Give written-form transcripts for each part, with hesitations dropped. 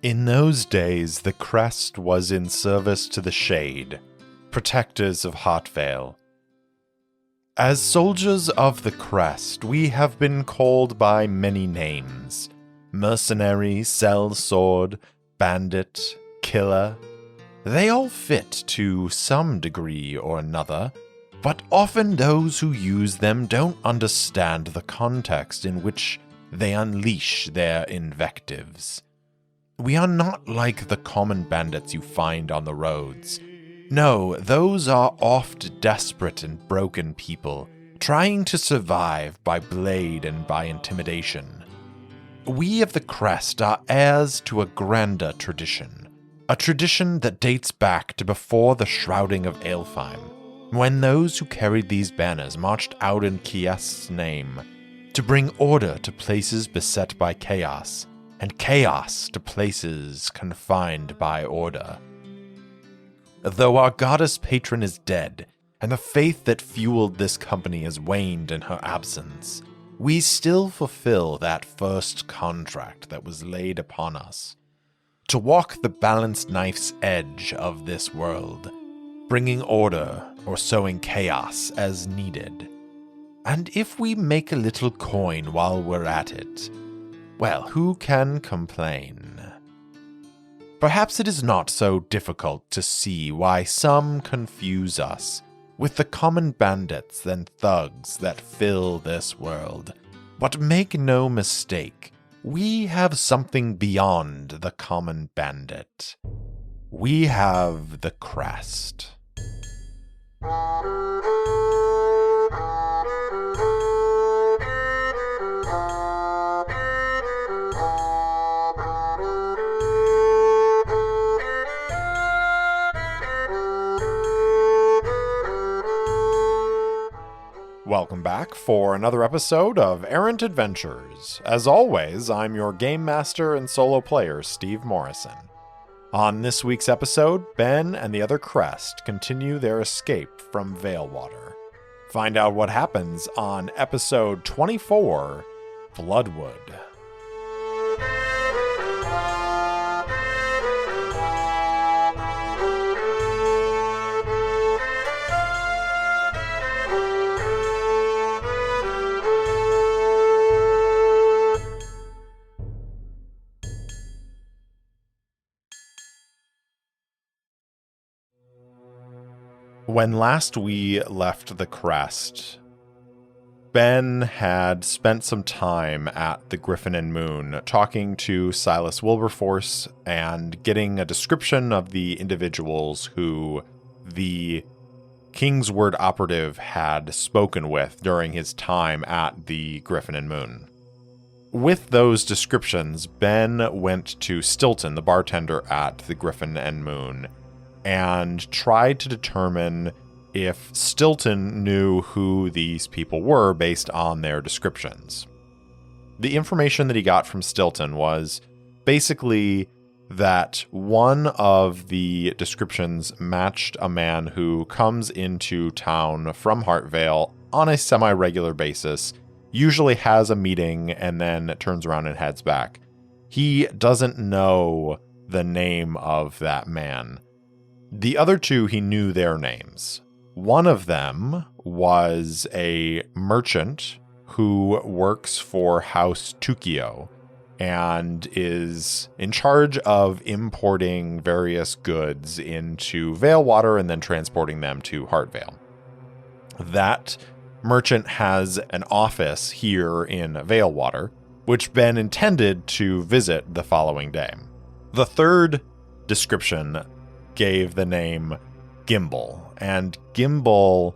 In those days, the crest was in service to the Shade, protectors of Heartvale. As soldiers of the crest, we have been called by many names: mercenary, sellsword, bandit, killer. They all fit to some degree or another, but often those who use them don't understand the context in which they unleash their invectives. We are not like the common bandits you find on the roads. No, those are oft desperate and broken people, trying to survive by blade and by intimidation. We of the crest are heirs to a grander tradition, a tradition that dates back to before the shrouding of Aelfheim, when those who carried these banners marched out in Kiest's name to bring order to places beset by chaos, and chaos to places confined by order. Though our goddess patron is dead, and the faith that fueled this company has waned in her absence, we still fulfill that first contract that was laid upon us, to walk the balanced knife's edge of this world, bringing order or sowing chaos as needed. And if we make a little coin while we're at it, well, who can complain? Perhaps it is not so difficult to see why some confuse us with the common bandits and thugs that fill this world. But make no mistake, we have something beyond the common bandit. We have the crest. Welcome back for another episode of Errant Adventures. As always, I'm your game master and solo player, Steve Morrison. On this week's episode, Benn and the other crest continue their escape from Valewater. Find out what happens on episode 24, Bloodwood. When last we left the crest, Benn had spent some time at the Griffin and Moon talking to Silas Wilberforce and getting a description of the individuals who the Kingsword operative had spoken with during his time at the Griffin and Moon. With those descriptions, Benn went to Stilton, the bartender at the Griffin and Moon, and tried to determine if Stilton knew who these people were based on their descriptions. The information that he got from Stilton was basically that one of the descriptions matched a man who comes into town from Heartvale on a semi-regular basis, usually has a meeting, and then turns around and heads back. He doesn't know the name of that man. The other two, he knew their names. One of them was a merchant who works for House Tukio and is in charge of importing various goods into Valewater and then transporting them to Heartvale. That merchant has an office here in Valewater, which Benn intended to visit the following day. The third description gave the name Gimbal, and Gimbal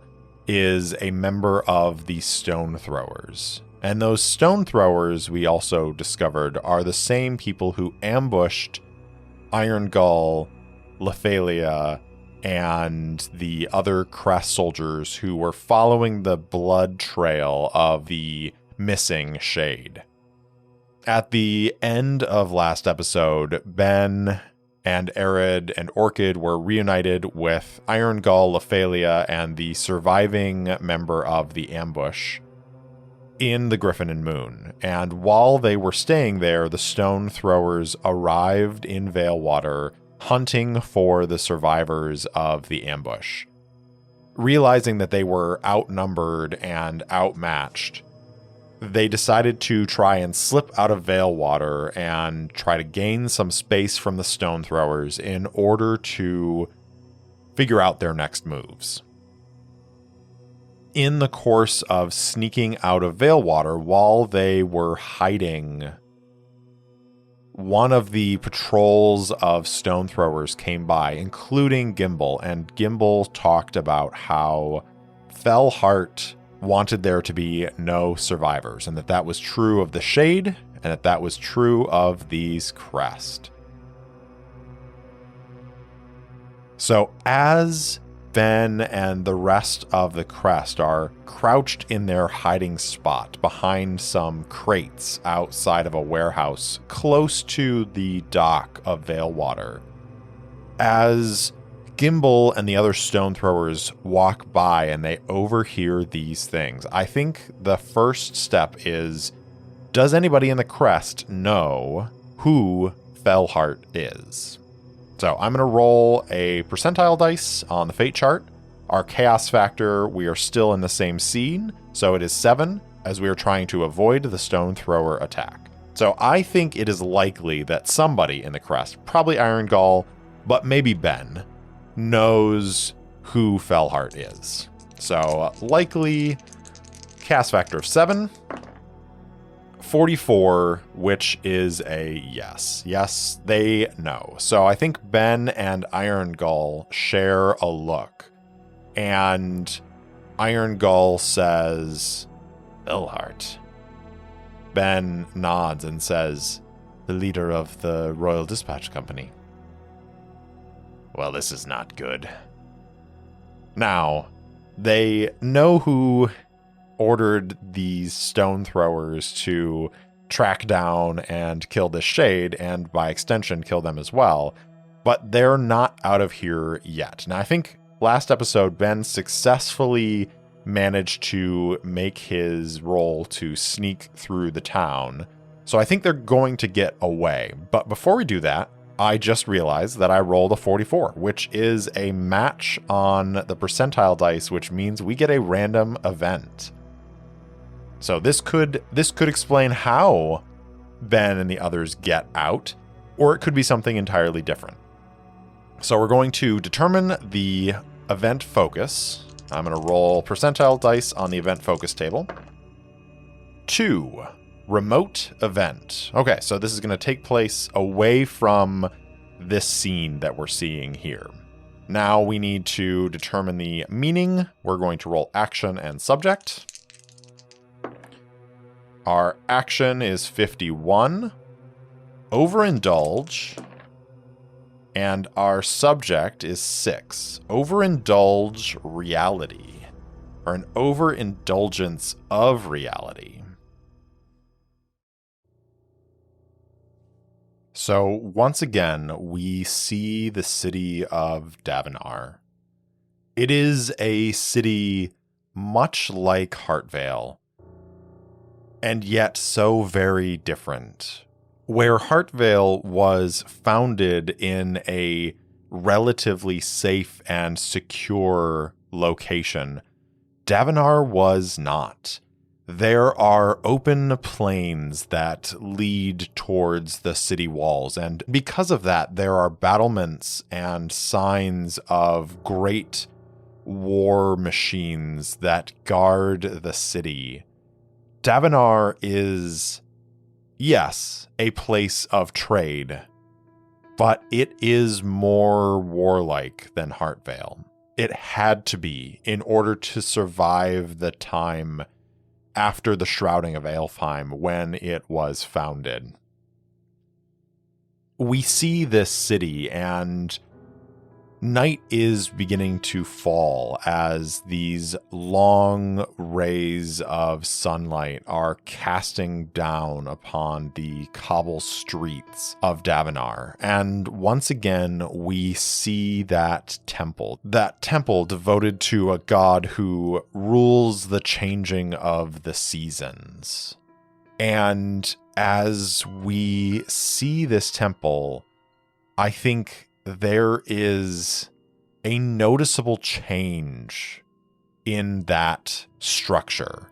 is a member of the Stone Throwers. And those Stone Throwers, we also discovered, are the same people who ambushed Irongull, Lephalia, and the other crest soldiers who were following the blood trail of the missing Shade. At the end of last episode, Benn and Arid and Orchid were reunited with Irongull, Lephalia, and the surviving member of the ambush. in the Griffin and Moon. And while they were staying there, the stone throwers arrived in Valewater hunting for the survivors of the ambush. Realizing that they were outnumbered and outmatched, they decided to try and slip out of Valewater and try to gain some space from the stone throwers in order to figure out their next moves. In the course of sneaking out of Valewater, while they were hiding, one of the patrols of stone throwers came by, including Gimbal, and Gimbal talked about how Fellheart wanted there to be no survivors, and that was true of the Shade, and that was true of these Crest. So as Benn and the rest of the Crest are crouched in their hiding spot behind some crates outside of a warehouse close to the dock of Valewater, as Gimbal and the other stone throwers walk by and they overhear these things, I think the first step is, does anybody in the Crest know who Fellheart is? So I'm going to roll a percentile dice on the fate chart. Our chaos factor, we are still in the same scene, so it is 7, as we are trying to avoid the stone thrower attack. So I think it is likely that somebody in the Crest, probably Iron Gull, but maybe Benn, knows who Fellheart is. So likely chaos factor of 7. 44, which is a yes. Yes, they know. So I think Benn and Iron Gull share a look. And Iron Gull says, Fellheart. Benn nods and says, the leader of the Royal Dispatch Company. Well, this is not good. Now, they know who ordered these stone throwers to track down and kill the Shade, and by extension kill them as well, but they're not out of here yet. Now, I think last episode, Benn successfully managed to make his roll to sneak through the town, so I think they're going to get away. But before we do that, I just realized that I rolled a 44, which is a match on the percentile dice, which means we get a random event. So this could explain how Benn and the others get out, or it could be something entirely different. So we're going to determine the event focus. I'm going to roll percentile dice on the event focus table. 2, remote event. Okay, so this is going to take place away from this scene that we're seeing here. Now we need to determine the meaning. We're going to roll action and subject. Our action is 51, overindulge, and our subject is 6, overindulge reality, or an overindulgence of reality. So once again, we see the city of Davenar. It is a city much like Heartvale, and yet so very different. Where Heartvale was founded in a relatively safe and secure location, Davenar was not. There are open plains that lead towards the city walls, and because of that, there are battlements and signs of great war machines that guard the city. Davenar is, yes, a place of trade, but it is more warlike than Heartvale. It had to be in order to survive the time after the shrouding of Aelfheim when it was founded. We see this city, and Night is beginning to fall as these long rays of sunlight are casting down upon the cobble streets of Davenar. And once again, we see that temple devoted to a god who rules the changing of the seasons. And as we see this temple, I think there is a noticeable change in that structure.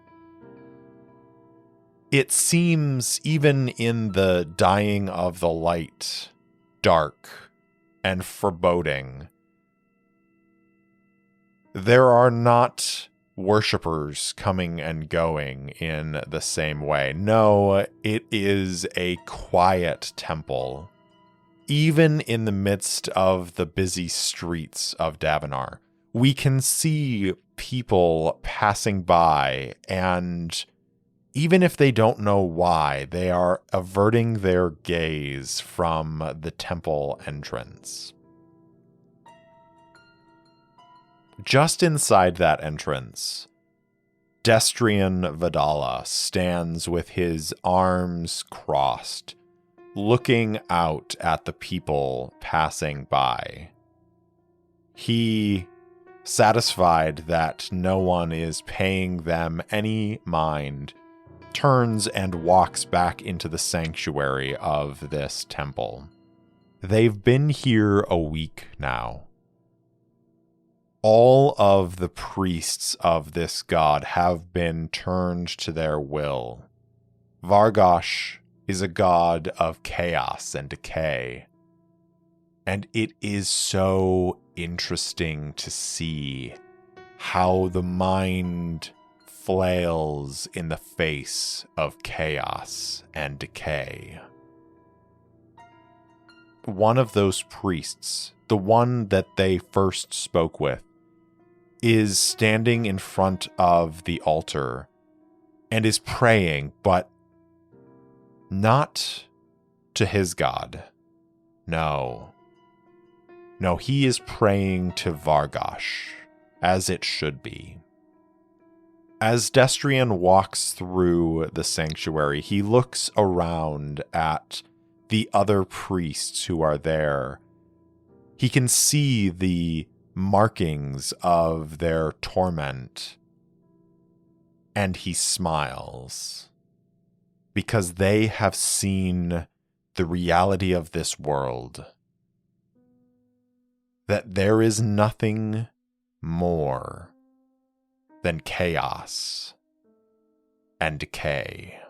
It seems, even in the dying of the light, dark and foreboding. There are not worshippers coming and going in the same way. No, it is a quiet temple. Even in the midst of the busy streets of Davenar, we can see people passing by, and even if they don't know why, they are averting their gaze from the temple entrance. Just inside that entrance, Destrian Vidala stands with his arms crossed, looking out at the people passing by. He, satisfied that no one is paying them any mind, turns and walks back into the sanctuary of this temple. They've been here a week now. All of the priests of this god have been turned to their will. Vargosh is a god of chaos and decay. And it is so interesting to see how the mind flails in the face of chaos and decay. One of those priests, the one that they first spoke with, is standing in front of the altar and is praying, but not to his god. No, he is praying to Vargosh, as it should be. As Destrian walks through the sanctuary, he looks around at the other priests who are there. He can see the markings of their torment, and he smiles. Because they have seen the reality of this world. That there is nothing more than chaos and decay.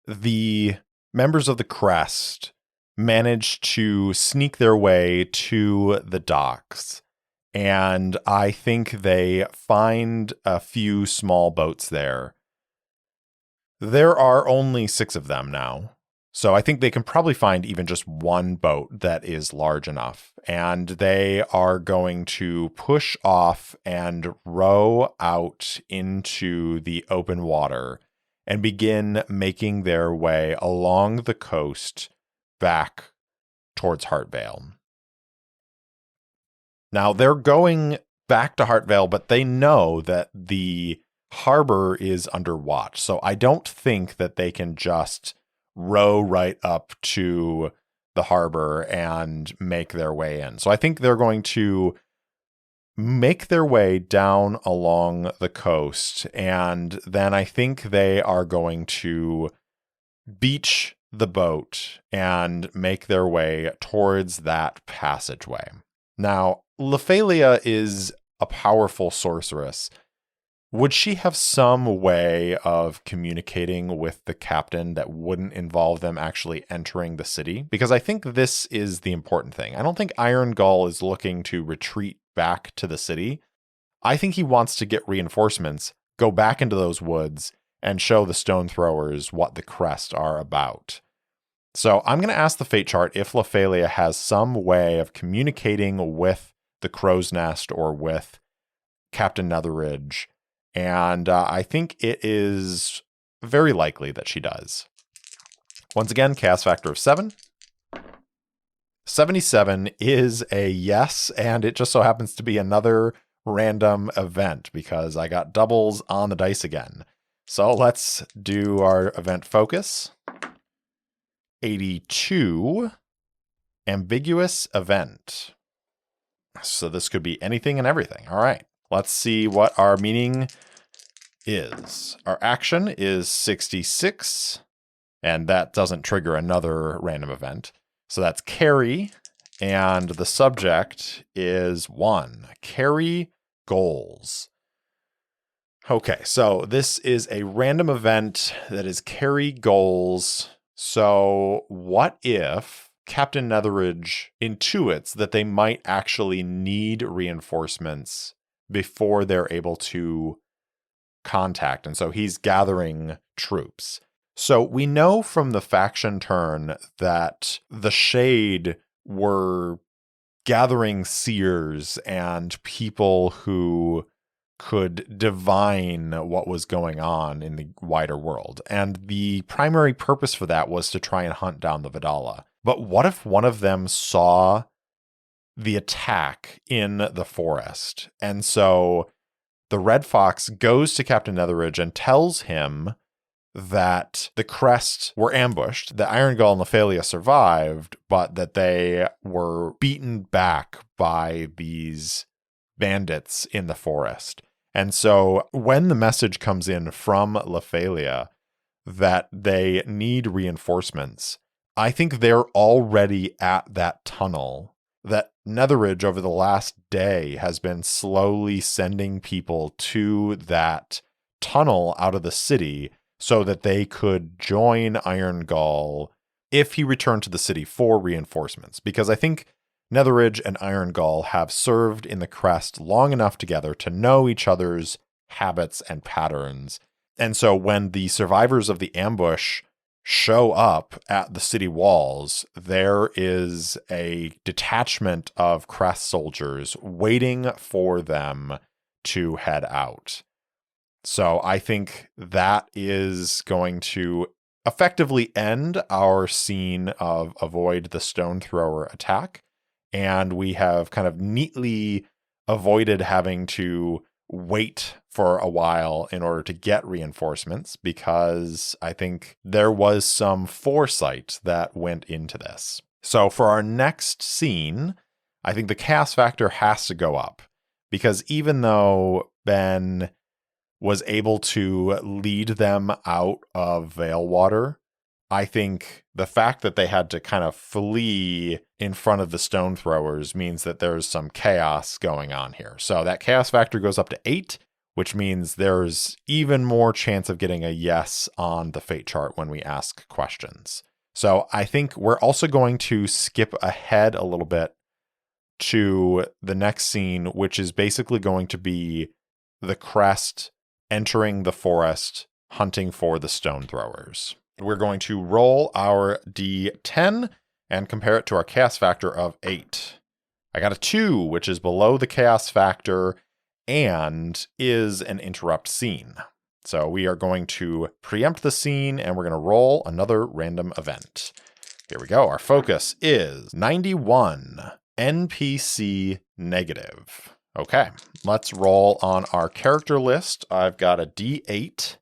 The members of the Crest manage to sneak their way to the docks. And I think they find a few small boats there. There are only 6 of them now. So I think they can probably find even just one boat that is large enough. And they are going to push off and row out into the open water and begin making their way along the coast back towards Heartvale. Now, they're going back to Heartvale, but they know that the harbor is under watch. So I don't think that they can just row right up to the harbor and make their way in. So I think they're going to make their way down along the coast. And then I think they are going to beach the boat and make their way towards that passageway. Now, Lephalia is a powerful sorceress. Would she have some way of communicating with the captain that wouldn't involve them actually entering the city? Because I think this is the important thing. I don't think Iron Gull is looking to retreat back to the city. I think he wants to get reinforcements, go back into those woods, and show the stone throwers what the Crest are about. So I'm going to ask the fate chart if Lephalia has some way of communicating with the Crow's Nest or with Captain Netheridge. And I think it is very likely that she does. Once again, chaos factor of 7. 77 is a yes, and it just so happens to be another random event because I got doubles on the dice again. So let's do our event focus. 82, ambiguous event. So this could be anything and everything. All right, let's see what our meaning is. Our action is 66, and that doesn't trigger another random event. So that's carry, and the subject is 1. Carry goals. Okay, so this is a random event that is carry goals. So what if Captain Netheridge intuits that they might actually need reinforcements before they're able to contact, and so he's gathering troops. So we know from the faction turn that the Shade were gathering seers and people who could divine what was going on in the wider world. And the primary purpose for that was to try and hunt down the Vidala. But what if one of them saw the attack in the forest? And so the Red Fox goes to Captain Netheridge and tells him that the Crest were ambushed, that Iron Gull and Lephalia survived, but that they were beaten back by these bandits in the forest. And so when the message comes in from Lephalia that they need reinforcements, I think they're already at that tunnel that Netheridge over the last day has been slowly sending people to that tunnel out of the city so that they could join Iron Gull if he returned to the city for reinforcements. Because I think Netheridge and Iron Gull have served in the Crest long enough together to know each other's habits and patterns. And so when the survivors of the ambush show up at the city walls, there is a detachment of Crest soldiers waiting for them to head out. So I think that is going to effectively end our scene of avoid the stone thrower attack. And we have kind of neatly avoided having to wait for a while in order to get reinforcements, because I think there was some foresight that went into this. So for our next scene, I think the chaos factor has to go up, because even though Benn was able to lead them out of Valewater, I think the fact that they had to kind of flee in front of the stone throwers means that there's some chaos going on here. So that chaos factor goes up to 8, which means there's even more chance of getting a yes on the fate chart when we ask questions. So I think we're also going to skip ahead a little bit to the next scene, which is basically going to be the Crest entering the forest, hunting for the stone throwers. We're going to roll our D10 and compare it to our chaos factor of 8. I got a 2, which is below the chaos factor and is an interrupt scene. So we are going to preempt the scene and we're going to roll another random event. Here we go. Our focus is 91, NPC negative. Okay, let's roll on our character list. I've got a D8,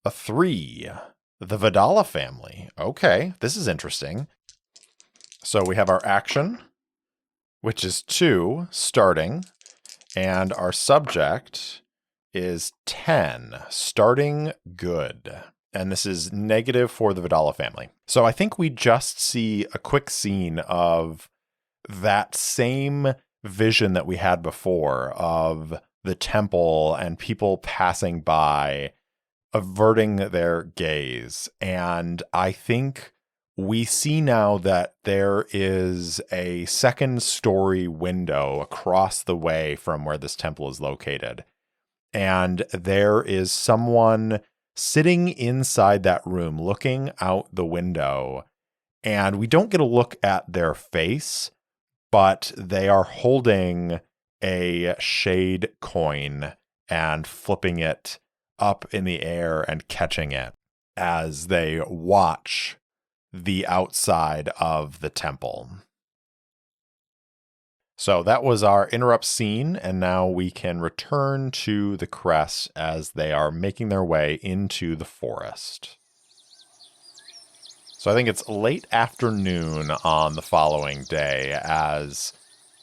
a 3, the Vidala family. Okay, this is interesting. So we have our action, which is 2, starting, and our subject is 10, starting good. And this is negative for the Vidala family. So I think we just see a quick scene of that same vision that we had before of the temple and people passing by, averting their gaze. And I think we see now that there is a second story window across the way from where this temple is located. And there is someone sitting inside that room looking out the window. And we don't get a look at their face, but they are holding a shade coin and flipping it up in the air and catching it as they watch the outside of the temple. So that was our interrupt scene, and now we can return to the crest as they are making their way into the forest. So I think it's late afternoon on the following day as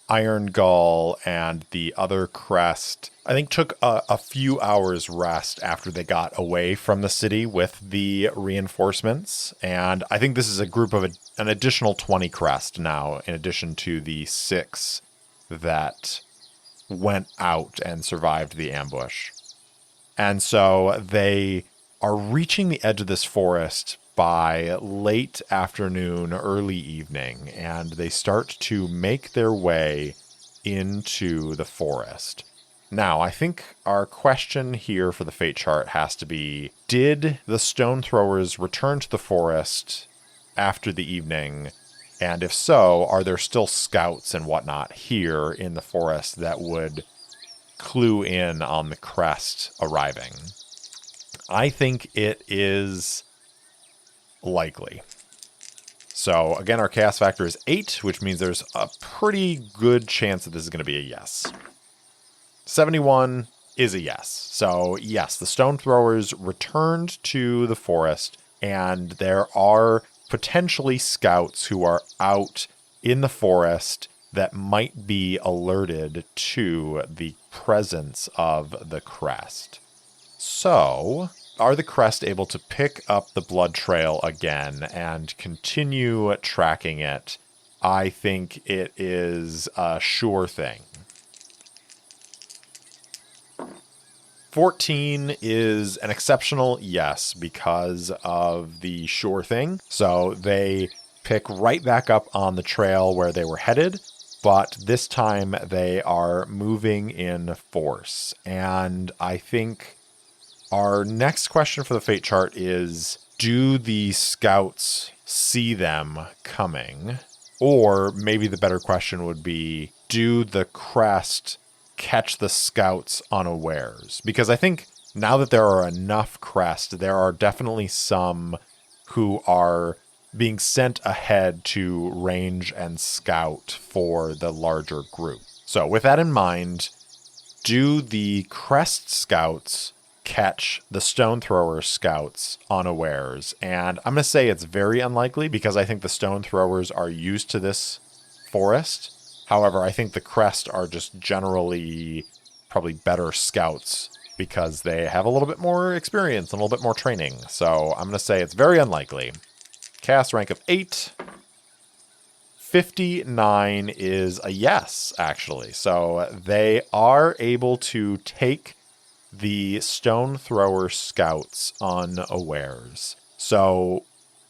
Iron Gull and the other crest, I think, took a few hours rest after they got away from the city with the reinforcements. And I think this is a group of an additional 20 crest now, in addition to the 6 that went out and survived the ambush. And so they are reaching the edge of this forest by late afternoon, early evening, and they start to make their way into the forest. Now, I think our question here for the fate chart has to be, did the stone throwers return to the forest after the evening? And if so, are there still scouts and whatnot here in the forest that would clue in on the crest arriving? I think it is likely. So again, our chaos factor is 8, which means there's a pretty good chance that this is going to be a yes. 71 is a yes. So yes, the stone throwers returned to the forest, and there are potentially scouts who are out in the forest that might be alerted to the presence of the crest. So, are the crest able to pick up the blood trail again and continue tracking it? I think it is a sure thing. 14 is an exceptional yes because of the sure thing. So they pick right back up on the trail where they were headed, but this time they are moving in force. And I think our next question for the fate chart is, do the scouts see them coming? Or maybe the better question would be, do the crest catch the scouts unawares? Because I think now that there are enough crest, there are definitely some who are being sent ahead to range and scout for the larger group. So with that in mind, do the crest scouts catch the stone thrower scouts unawares? And I'm going to say it's very unlikely because I think the stone throwers are used to this forest. However, I think the crest are just generally probably better scouts because they have a little bit more experience and a little bit more training. So I'm going to say it's very unlikely. Cast rank of 8. 59 is a yes, actually. So they are able to take the stone thrower scouts unawares. So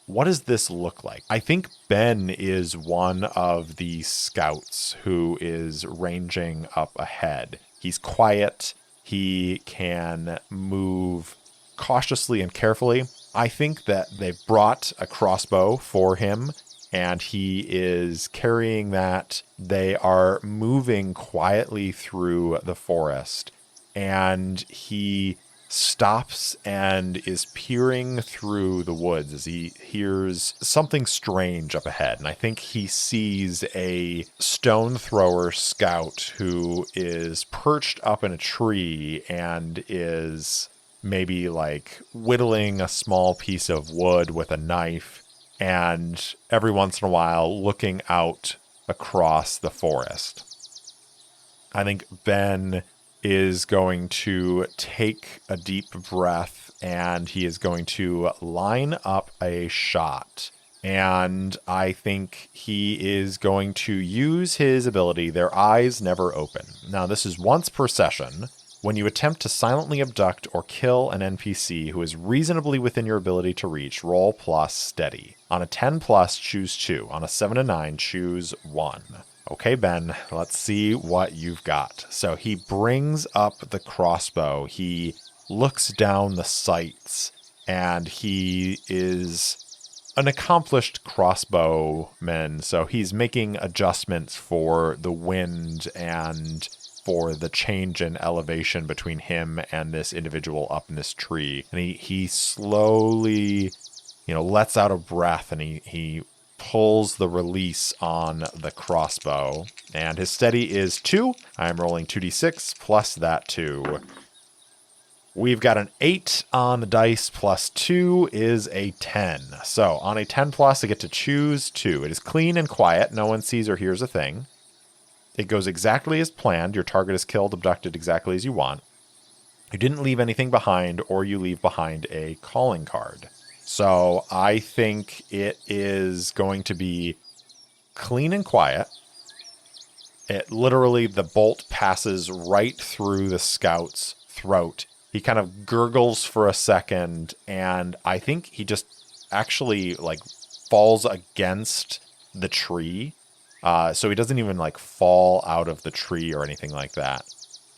what does this look like? I think Benn is one of the scouts who is ranging up ahead. He's quiet. He can move cautiously and carefully. I think that they've brought a crossbow for him, and he is carrying that. They are moving quietly through the forest, and he stops and is peering through the woods as he hears something strange up ahead. And I think he sees a stone thrower scout who is perched up in a tree and is maybe like whittling a small piece of wood with a knife, and every once in a while looking out across the forest. I think Benn is going to take a deep breath and he is going to line up a shot. And I think he is going to use his ability, Their Eyes Never Open. Now, this is once per session. When you attempt to silently abduct or kill an NPC who is reasonably within your ability to reach, roll plus steady. On a 10 plus, choose 2. On a 7 to 9, choose 1. Okay, Benn, let's see what you've got. So he brings up the crossbow. He looks down the sights, and he is an accomplished crossbowman. So he's making adjustments for the wind and for the change in elevation between him and this individual up in this tree. And he slowly lets out a breath, and he pulls the release on the crossbow. And his steady is 2. I'm rolling 2d6 plus that 2. We've got an 8 on the dice, plus 2 is a 10. So on a 10 plus, I get to choose 2. It is clean and quiet. No one sees or hears a thing. It goes exactly as planned. Your target is killed, abducted exactly as you want. You didn't leave anything behind, or you leave behind a calling card. So I think it is going to be clean and quiet. It literally, the bolt passes right through the scout's throat. He kind of gurgles for a second, and I think he just actually falls against the tree. So he doesn't even fall out of the tree or anything like that.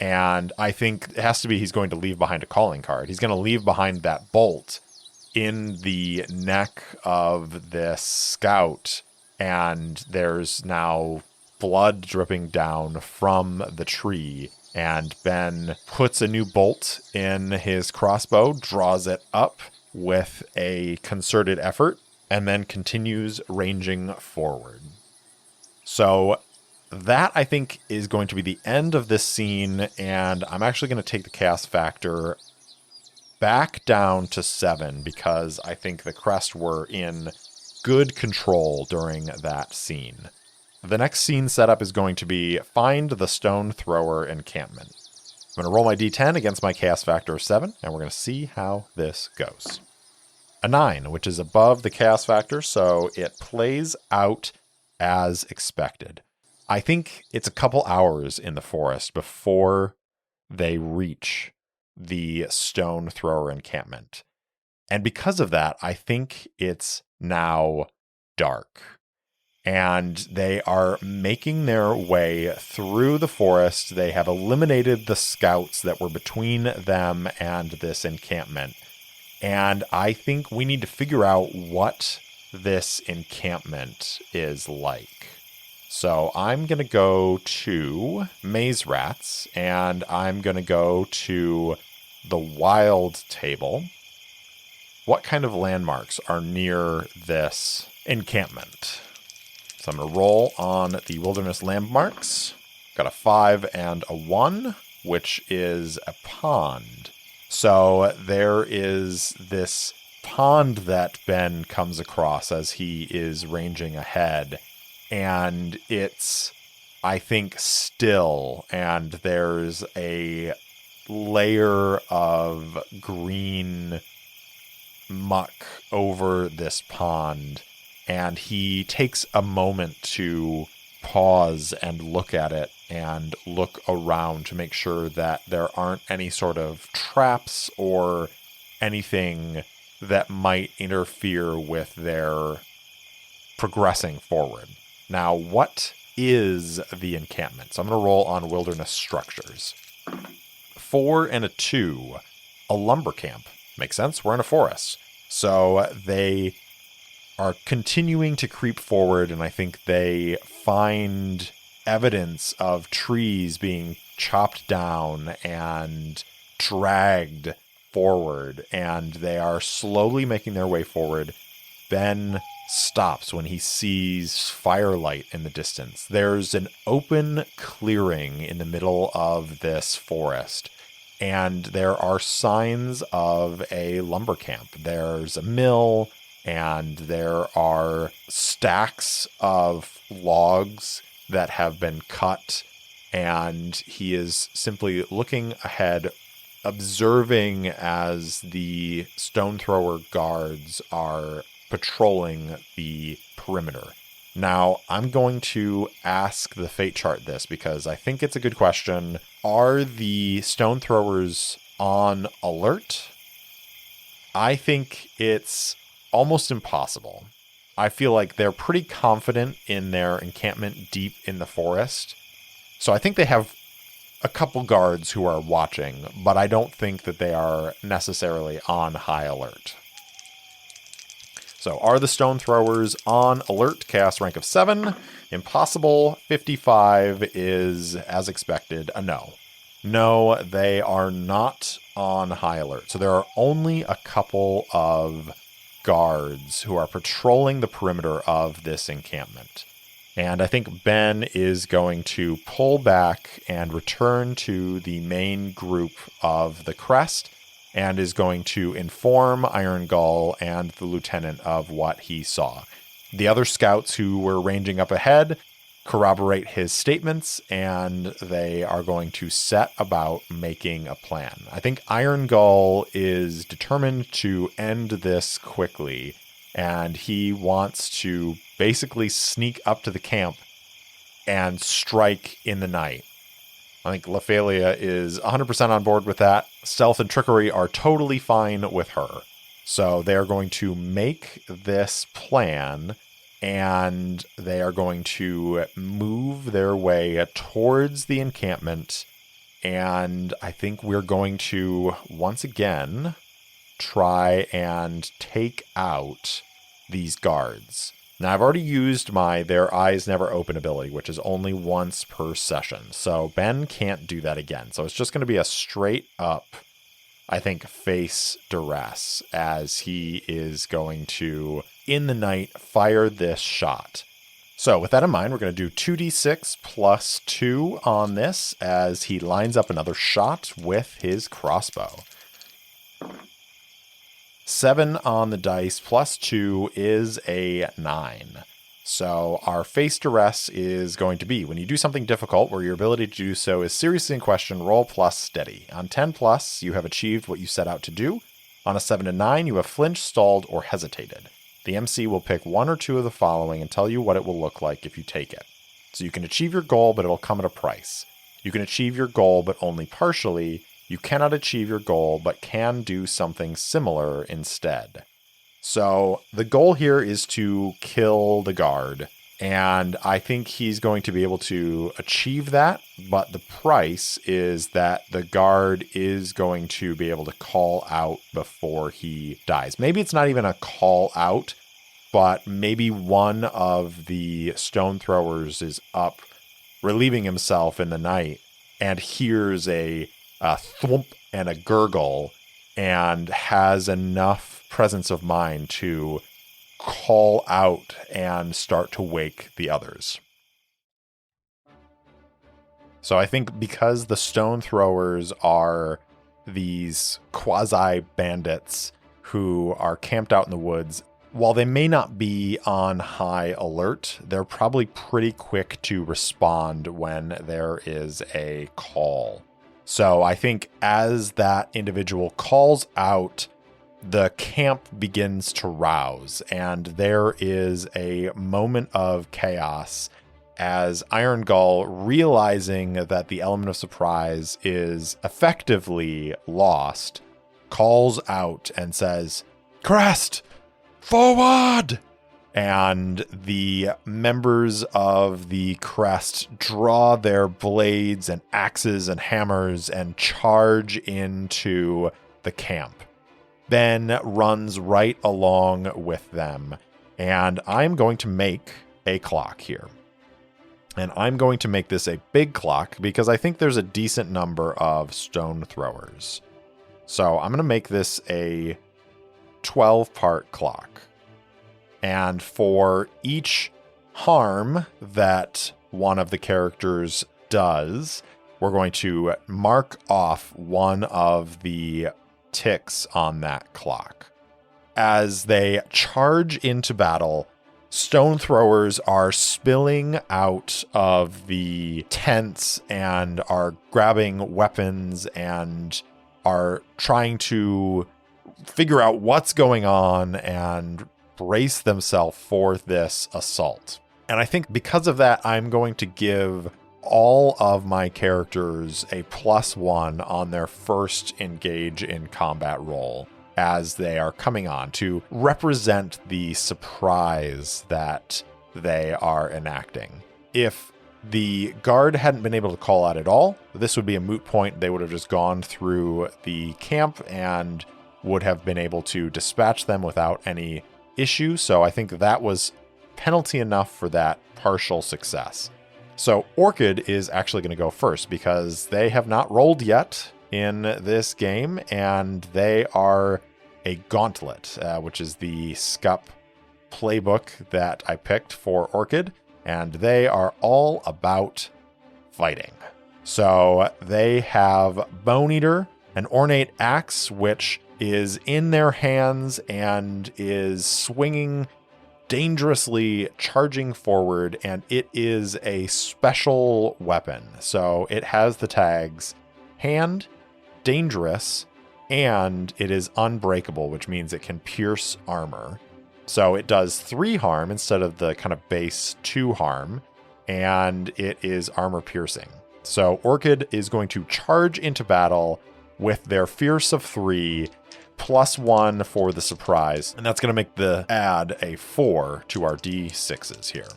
And I think it has to be he's going to leave behind a calling card. He's going to leave behind that bolt in the neck of this scout, and there's now blood dripping down from the tree. And Benn puts a new bolt in his crossbow, draws it up with a concerted effort, and then continues ranging forward. So that, I think, is going to be the end of this scene, and I'm actually going to take the cast factor back down to 7 because I think the Crest were in good control during that scene. The next scene setup is going to be find the stone thrower encampment. I'm going to roll my d10 against my cast factor of 7, and we're going to see how this goes. A 9, which is above the cast factor, so it plays out as expected. I think it's a couple hours in the forest before they reach the stone thrower encampment. And because of that, I think it's now dark. And they are making their way through the forest. They have eliminated the scouts that were between them and this encampment. And I think we need to figure out what this encampment is like. So I'm going to go to Maze Rats, and I'm going to go to the Wild table. What kind of landmarks are near this encampment? So I'm going to roll on the Wilderness Landmarks. Got a 5 and a 1, which is a pond. So there is this pond that Benn comes across as he is ranging ahead. And it's, I think, still. And there's a layer of green muck over this pond. And he takes a moment to pause and look at it and look around to make sure that there aren't any sort of traps or anything that might interfere with their progressing forward. Now, what is the encampment? So I'm going to roll on wilderness structures. 4 and a 2, a lumber camp. Makes sense. We're in a forest. So they are continuing to creep forward, and I think they find evidence of trees being chopped down and dragged forward, and they are slowly making their way forward. Benn stops when he sees firelight in the distance. There's an open clearing in the middle of this forest, and there are signs of a lumber camp. There's a mill, and there are stacks of logs that have been cut, and he is simply looking ahead, observing as the stone thrower guards are patrolling the perimeter. Now, I'm going to ask the fate chart this because I think it's a good question. Are the stone throwers on alert? I think it's almost impossible. I feel like they're pretty confident in their encampment deep in the forest. So I think they have a couple guards who are watching, but I don't think that they are necessarily on high alert. So are the stone throwers on alert? Chaos rank of 7. Impossible. 55 is, as expected, a no. No, they are not on high alert. So there are only a couple of guards who are patrolling the perimeter of this encampment. And I think Benn is going to pull back and return to the main group of the crest and is going to inform Iron Gull and the lieutenant of what he saw. The other scouts who were ranging up ahead corroborate his statements, and they are going to set about making a plan. I think Iron Gull is determined to end this quickly, and he wants to basically sneak up to the camp and strike in the night. I think Lephalia is 100% on board with that. Stealth and trickery are totally fine with her. So they are going to make this plan, and they are going to move their way towards the encampment. And I think we're going to, once again, try and take out these guards. Now, I've already used my Their Eyes Never Open ability, which is only once per session. So Benn can't do that again. So it's just going to be a straight up, I think, face duress as he is going to, in the night, fire this shot. So with that in mind, we're going to do 2d6 plus 2 on this as he lines up another shot with his crossbow. 7 on the dice plus 2 is a 9. So our face duress is going to be, when you do something difficult where your ability to do so is seriously in question, roll plus steady. On 10 plus, you have achieved what you set out to do. On a 7 to 9, you have flinched, stalled, or hesitated. The MC will pick one or two of the following and tell you what it will look like if you take it. So you can achieve your goal, but it'll come at a price. You can achieve your goal, but only partially. You cannot achieve your goal, but can do something similar instead. So the goal here is to kill the guard, and I think he's going to be able to achieve that, but the price is that the guard is going to be able to call out before he dies. Maybe it's not even a call out, but maybe one of the stone throwers is up relieving himself in the night and hears a thwomp and a gurgle and has enough presence of mind to call out and start to wake the others. So I think because the stone throwers are these quasi bandits who are camped out in the woods, while they may not be on high alert, they're probably pretty quick to respond when there is a call. So I think as that individual calls out, the camp begins to rouse, and there is a moment of chaos as Iron Gull, realizing that the element of surprise is effectively lost, calls out and says, "Crest, forward!" And the members of the crest draw their blades and axes and hammers and charge into the camp. Benn runs right along with them, and I'm going to make a clock here. And I'm going to make this a big clock because I think there's a decent number of stone throwers. So I'm going to make this a 12-part clock. And for each harm that one of the characters does, we're going to mark off one of the ticks on that clock. As they charge into battle, stone throwers are spilling out of the tents and are grabbing weapons and are trying to figure out what's going on and brace themselves for this assault. And I think because of that, I'm going to give all of my characters a +1 on their first engage in combat roll as they are coming on to represent the surprise that they are enacting. If the guard hadn't been able to call out at all, this would be a moot point. They would have just gone through the camp and would have been able to dispatch them without any issue. So I think that was penalty enough for that partial success. So Orchid is actually going to go first because they have not rolled yet in this game, and they are a gauntlet, which is the SCUP playbook that I picked for Orchid, and they are all about fighting. So they have Bone Eater, an ornate axe, which is in their hands and is swinging dangerously, charging forward, and it is a special weapon. So it has the tags hand, dangerous, and it is unbreakable, which means it can pierce armor. So it does 3 harm instead of the kind of base 2 harm, and it is armor piercing. So Orchid is going to charge into battle with their Fierce of 3, +1 for the surprise, and that's going to make the add a 4 to our D6s here.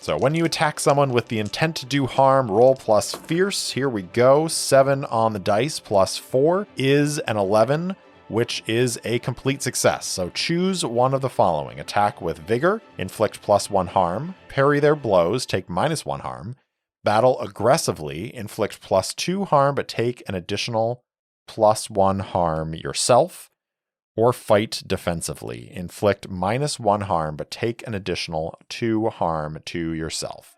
So when you attack someone with the intent to do harm, roll plus Fierce. Here we go. 7 on the dice plus 4 is an 11, which is a complete success. So choose one of the following. Attack with Vigor, inflict +1 harm. Parry their blows, take -1 harm. Battle aggressively, inflict +2 harm, but take an additional +1 harm yourself. Or fight defensively, inflict -1 harm, but take an additional 2 harm to yourself.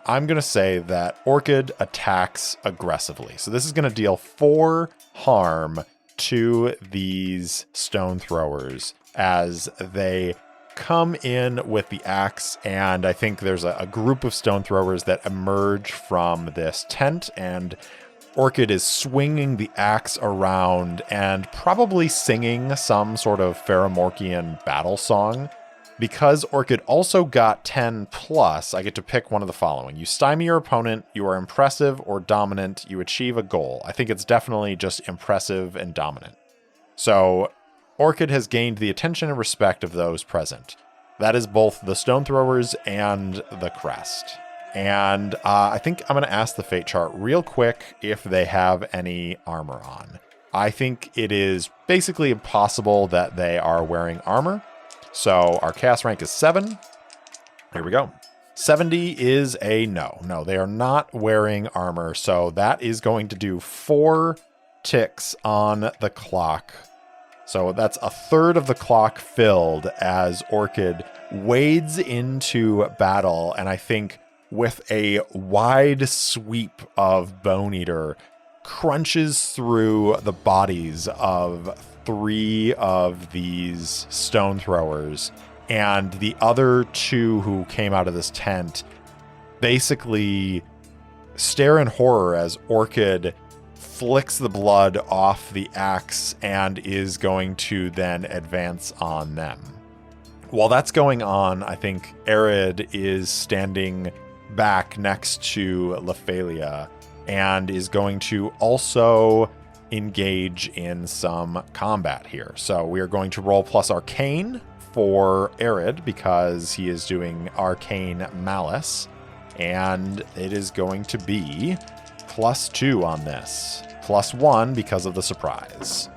I'm going to say that Orchid attacks aggressively. So this is going to deal 4 harm to these stone throwers as they come in with the axe, and I think there's a group of stone throwers that emerge from this tent, and Orchid is swinging the axe around and probably singing some sort of Pharamorkian battle song. Because Orchid also got 10 plus, I get to pick one of the following. You stymie your opponent, you are impressive or dominant, you achieve a goal. I think it's definitely just impressive and dominant. So Orchid has gained the attention and respect of those present. That is both the stone throwers and the crest. And I think I'm going to ask the fate chart real quick if they have any armor on. I think it is basically impossible that they are wearing armor. So our cast rank is 7. Here we go. 70 is a no. No, they are not wearing armor. So that is going to do 4 ticks on the clock. So that's a third of the clock filled as Orchid wades into battle. And I think with a wide sweep of Bone Eater, crunches through the bodies of 3 of these stone throwers, and the other 2 who came out of this tent basically stare in horror as Orchid flicks the blood off the axe and is going to then advance on them. While that's going on, I think Arid is standing back next to Lephalia and is going to also engage in some combat here. So we are going to roll plus Arcane for Arid because he is doing Arcane Malice, and it is going to be +2 on this, +1 because of the surprise.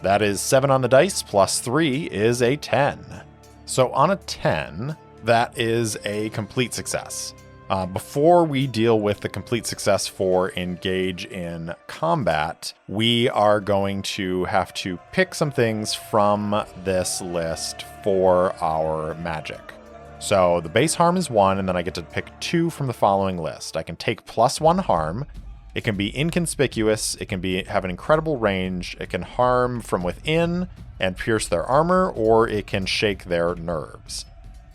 That is 7 on the dice, +3 is a 10. So on a 10, that is a complete success. Before we deal with the complete success for engage in combat, we are going to have to pick some things from this list for our magic. So the base harm is 1, and then I get to pick 2 from the following list. I can take +1 harm. It can be inconspicuous. It can have an incredible range. It can harm from within and pierce their armor, or it can shake their nerves.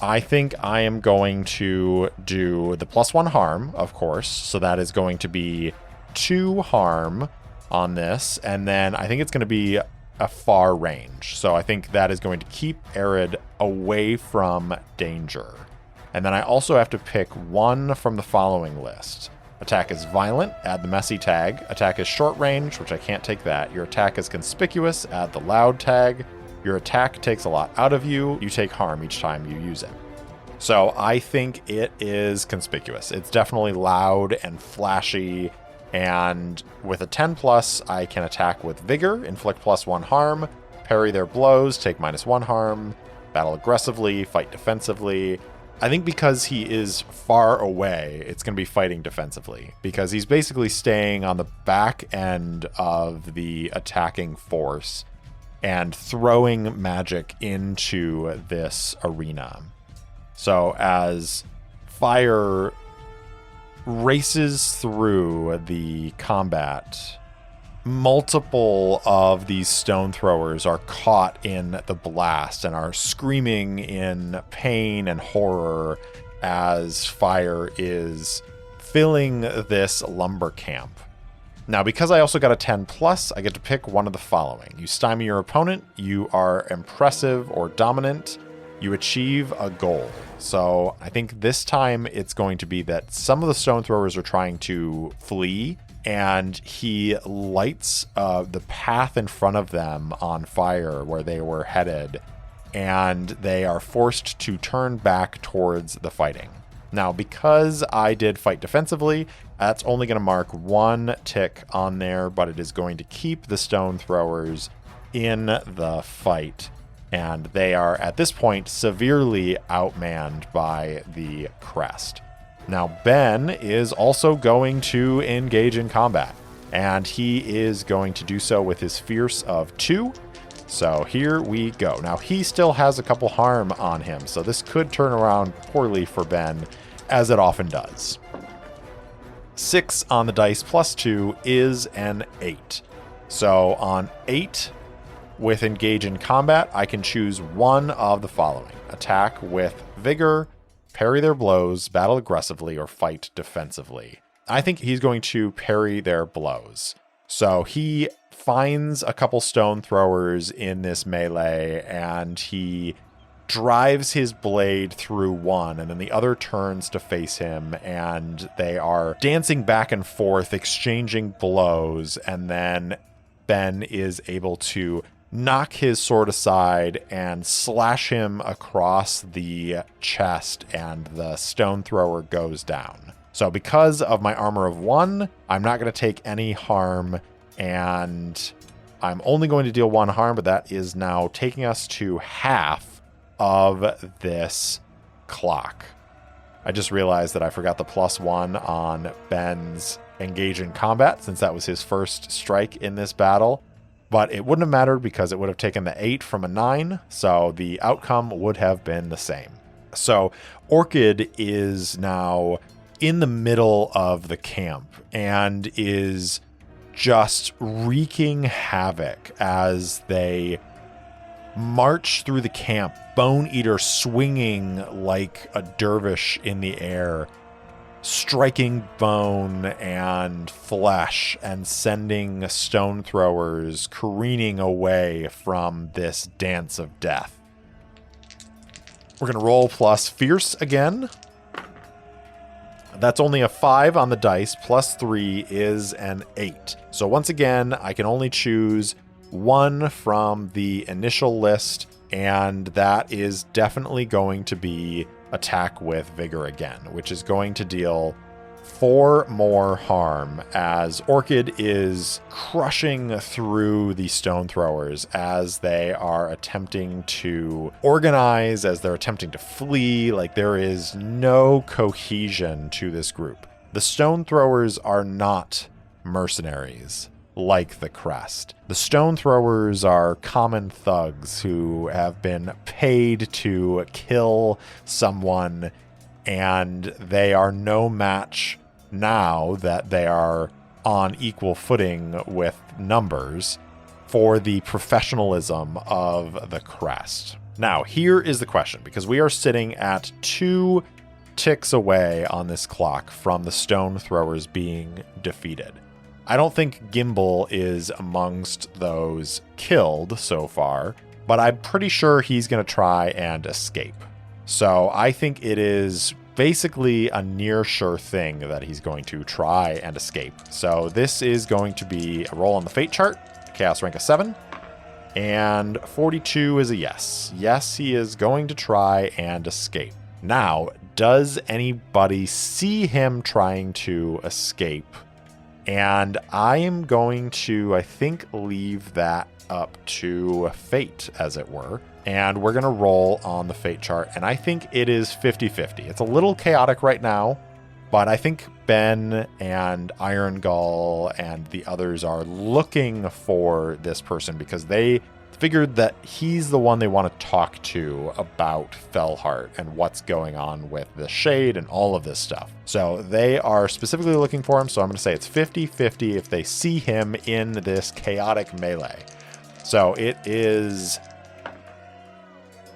I think I am going to do the +1 harm, of course. So that is going to be 2 harm on this. And then I think it's going to be a far range. So I think that is going to keep Arid away from danger. And then I also have to pick 1 from the following list. Attack is violent, add the messy tag. Attack is short range, which I can't take that. Your attack is conspicuous, add the loud tag. Your attack takes a lot out of you. You take harm each time you use it. So I think it is conspicuous. It's definitely loud and flashy. And with a 10 plus, I can attack with vigor, inflict +1 harm, parry their blows, take -1 harm, battle aggressively, fight defensively. I think because he is far away, it's going to be fighting defensively, because he's basically staying on the back end of the attacking force and throwing magic into this arena. So as fire races through the combat, multiple of these stone throwers are caught in the blast and are screaming in pain and horror as fire is filling this lumber camp. Now, because I also got a 10+, I get to pick one of the following. You stymie your opponent, you are impressive or dominant, you achieve a goal. So I think this time it's going to be that some of the stone throwers are trying to flee, and he lights the path in front of them on fire where they were headed, and they are forced to turn back towards the fighting. Now, because I did fight defensively, that's only going to mark 1 tick on there, but it is going to keep the stone throwers in the fight. And they are, at this point, severely outmanned by the crest. Now, Benn is also going to engage in combat, and he is going to do so with his Fierce of 2. So here we go. Now, he still has a couple harm on him, so this could turn around poorly for Benn, as it often does. 6 on the dice plus 2 is an 8. So on 8, with engage in combat, I can choose one of the following. Attack with vigor, parry their blows, battle aggressively, or fight defensively. I think he's going to parry their blows. So he finds a couple stone throwers in this melee, and he drives his blade through one, and then the other turns to face him, and they are dancing back and forth, exchanging blows, and then Benn is able to knock his sword aside and slash him across the chest, and the stone thrower goes down. So because of my armor of 1, I'm not going to take any harm, and I'm only going to deal 1 harm, but that is now taking us to half of this clock. I just realized that I forgot the +1 on Benn's engage in combat, since that was his first strike in this battle. But it wouldn't have mattered because it would have taken the 8 from a 9, so the outcome would have been the same. So Orchid is now in the middle of the camp and is just wreaking havoc as they march through the camp, Bone Eater swinging like a dervish in the air, striking bone and flesh and sending stone throwers careening away from this dance of death. We're going to roll plus Fierce again. That's only a 5 on the dice, plus 3 is an 8. So once again, I can only choose 1 from the initial list, and that is definitely going to be attack with vigor again, which is going to deal 4 more harm as Orchid is crushing through the stone throwers as they are attempting to organize, as they're attempting to flee. Like, there is no cohesion to this group. The stone throwers are not mercenaries like the crest. The stone throwers are common thugs who have been paid to kill someone, and they are no match now that they are on equal footing with numbers for the professionalism of the crest. Now, here is the question, because we are sitting at 2 ticks away on this clock from the stone throwers being defeated. I don't think Gimbal is amongst those killed so far, but I'm pretty sure he's going to try and escape. So I think it is basically a near sure thing that he's going to try and escape. So this is going to be a roll on the fate chart, chaos rank of 7, and 42 is a yes. Yes, he is going to try and escape. Now, does anybody see him trying to escape And I am going to, I think, leave that up to fate, as it were. And we're going to roll on the fate chart. And I think it is 50-50. It's a little chaotic right now, but I think Benn and Iron Gull and the others are looking for this person because they figured that he's the one they want to talk to about Felheart and what's going on with the Shade and all of this stuff. So they are specifically looking for him. So I'm going to say it's 50-50 if they see him in this chaotic melee. So it is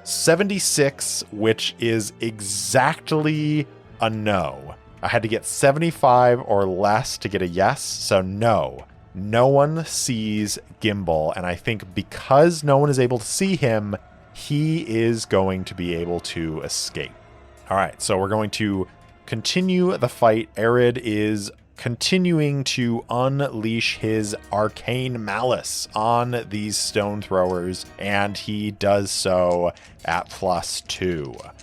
76, which is exactly a no. I had to get 75 or less to get a yes. So no. No one sees Gimbal, and I think because no one is able to see him, he is going to be able to escape. All right, so we're going to continue the fight. Arid is continuing to unleash his arcane malice on these stone throwers, and he does so at +2.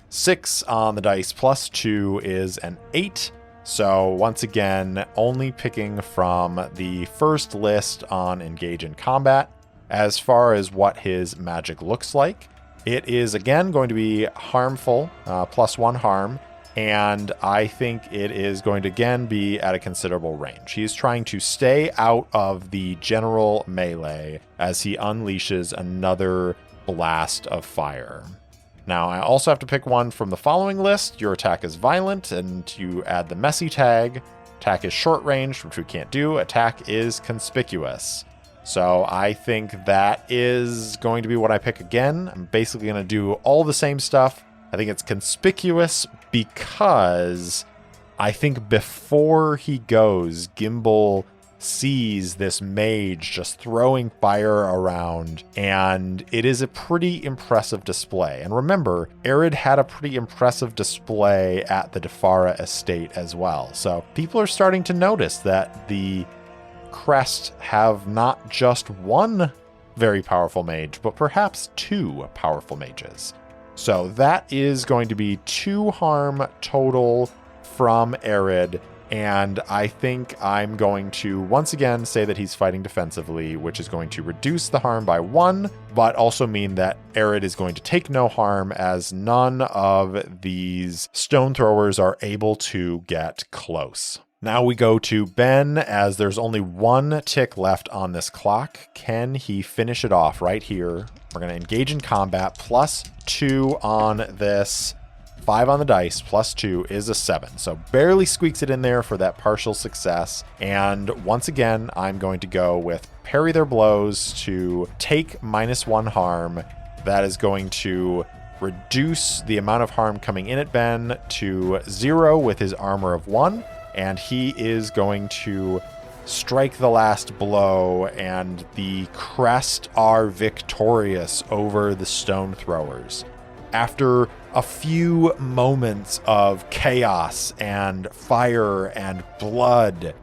6 on the dice +2 is an 8. So once again, only picking from the first list on Engage in Combat. As far as what his magic looks like, it is again going to be harmful, +1 harm, and I think it is going to again be at a considerable range. He's trying to stay out of the general melee as he unleashes another blast of fire. Now, I also have to pick one from the following list. Your attack is violent, and you add the messy tag. Attack is short range, which we can't do. Attack is conspicuous. So I think that is going to be what I pick again. I'm basically going to do all the same stuff. I think it's conspicuous because I think before he goes, Gimbal sees this mage just throwing fire around, and it is a pretty impressive display. And remember, Arid had a pretty impressive display at the Defara estate as well. So people are starting to notice that the Crest have not just one very powerful mage, but perhaps 2 powerful mages. So that is going to be 2 harm total from Arid. And I think I'm going to once again say that he's fighting defensively, which is going to reduce the harm by 1, but also mean that Arid is going to take no harm as none of these stone throwers are able to get close. Now we go to Benn, as there's only 1 tick left on this clock. Can he finish it off right here? We're going to engage in combat, +2 on this. 5 on the dice, +2 is a 7. So barely squeaks it in there for that partial success. And once again, I'm going to go with parry their blows to take -1 harm. That is going to reduce the amount of harm coming in at Benn to 0 with his armor of 1. And he is going to strike the last blow, and the Crest are victorious over the stone throwers. After a few moments of chaos and fire and blood,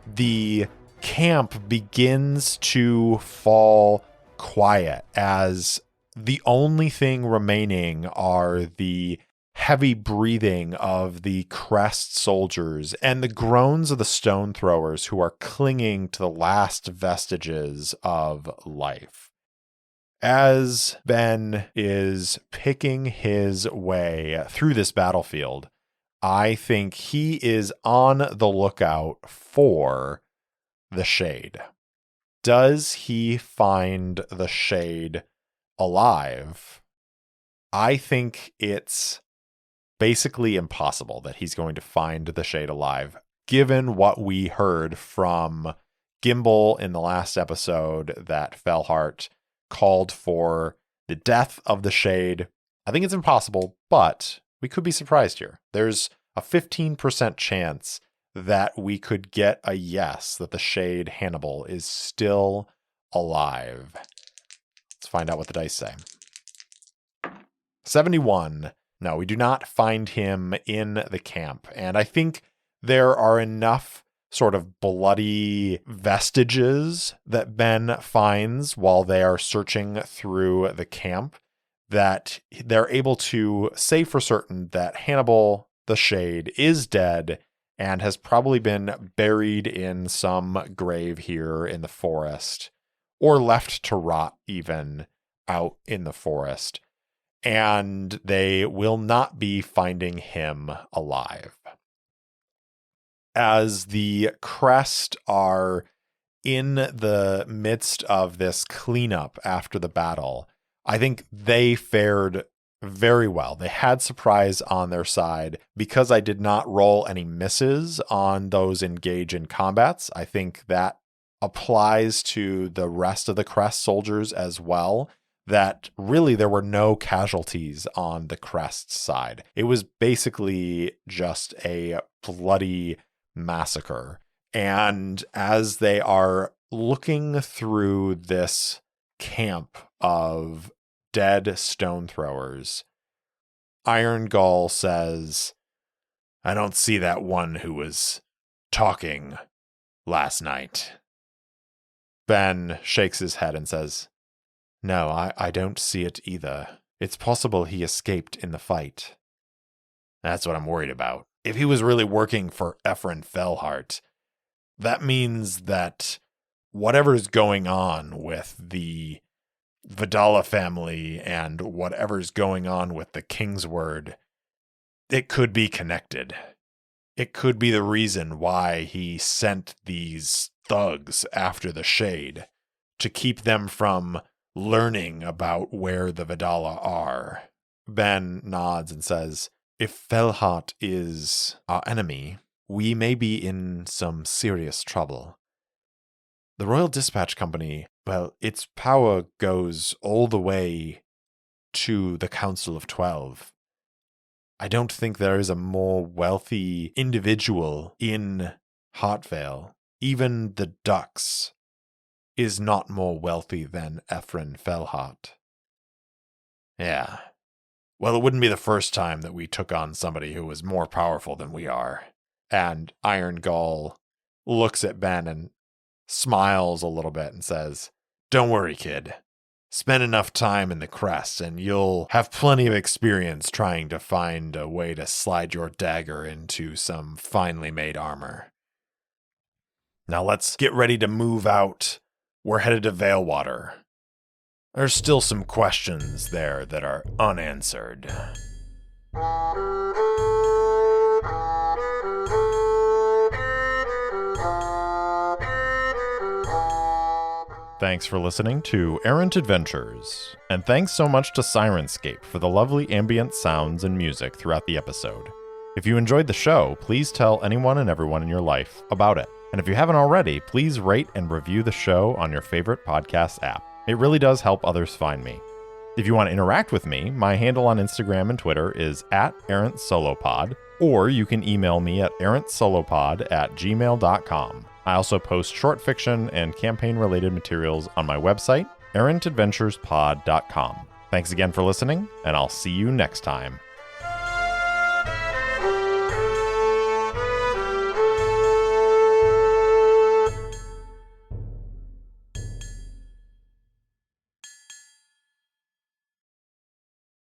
the camp begins to fall quiet as the only thing remaining are the heavy breathing of the Crest soldiers and the groans of the stone throwers who are clinging to the last vestiges of life. As Benn is picking his way through this battlefield, I think he is on the lookout for the Shade. Does he find the Shade alive? I think it's basically impossible that he's going to find the Shade alive, given what we heard from Gimbal in the last episode that Felheart called for the death of the Shade. I think it's impossible, but we could be surprised here. There's a 15% chance that we could get a yes, that the Shade Hannibal is still alive. Let's find out what the dice say. 71. No, we do not find him in the camp. And I think there are enough sort of bloody vestiges that Benn finds while they are searching through the camp that they're able to say for certain that Hannibal the Shade is dead, and has probably been buried in some grave here in the forest, or left to rot even out in the forest. And they will not be finding him alive. As the Crest are in the midst of this cleanup after the battle, I think they fared very well. They had surprise on their side. Because I did not roll any misses on those engage in combats, I think that applies to the rest of the Crest soldiers as well, that really there were no casualties on the Crest side. It was basically just a bloody massacre. And as they are looking through this camp of dead stone throwers, Iron Gull says, "I don't see that one who was talking last night." Benn shakes his head and says, "No, I don't see it either. It's possible he escaped in the fight." "That's what I'm worried about. If he was really working for Ephraim Fellheart, that means that whatever's going on with the Vidala family and whatever's going on with the Kingsword, it could be connected. It could be the reason why he sent these thugs after the Shade, to keep them from learning about where the Vidala are." Benn nods and says, "If Fellheart is our enemy, we may be in some serious trouble. The Royal Dispatch Company, well, its power goes all the way to the Council of 12. I don't think there is a more wealthy individual in Heartvale. Even the Ducks is not more wealthy than Ephraim Fellheart." "Yeah. Well, it wouldn't be the first time that we took on somebody who was more powerful than we are." And Iron Gull looks at Benn and smiles a little bit and says, "Don't worry, kid. Spend enough time in the Crest and you'll have plenty of experience trying to find a way to slide your dagger into some finely made armor. Now let's get ready to move out. We're headed to Valewater. There's still some questions there that are unanswered." Thanks for listening to Errant Adventures, and thanks so much to Syrinscape for the lovely ambient sounds and music throughout the episode. If you enjoyed the show, please tell anyone and everyone in your life about it. And if you haven't already, please rate and review the show on your favorite podcast app. It really does help others find me. If you want to interact with me, my handle on Instagram and Twitter is @ErrantSoloPod, or you can email me at errantsolopod@gmail.com. I also post short fiction and campaign-related materials on my website, errantadventurespod.com. Thanks again for listening, and I'll see you next time.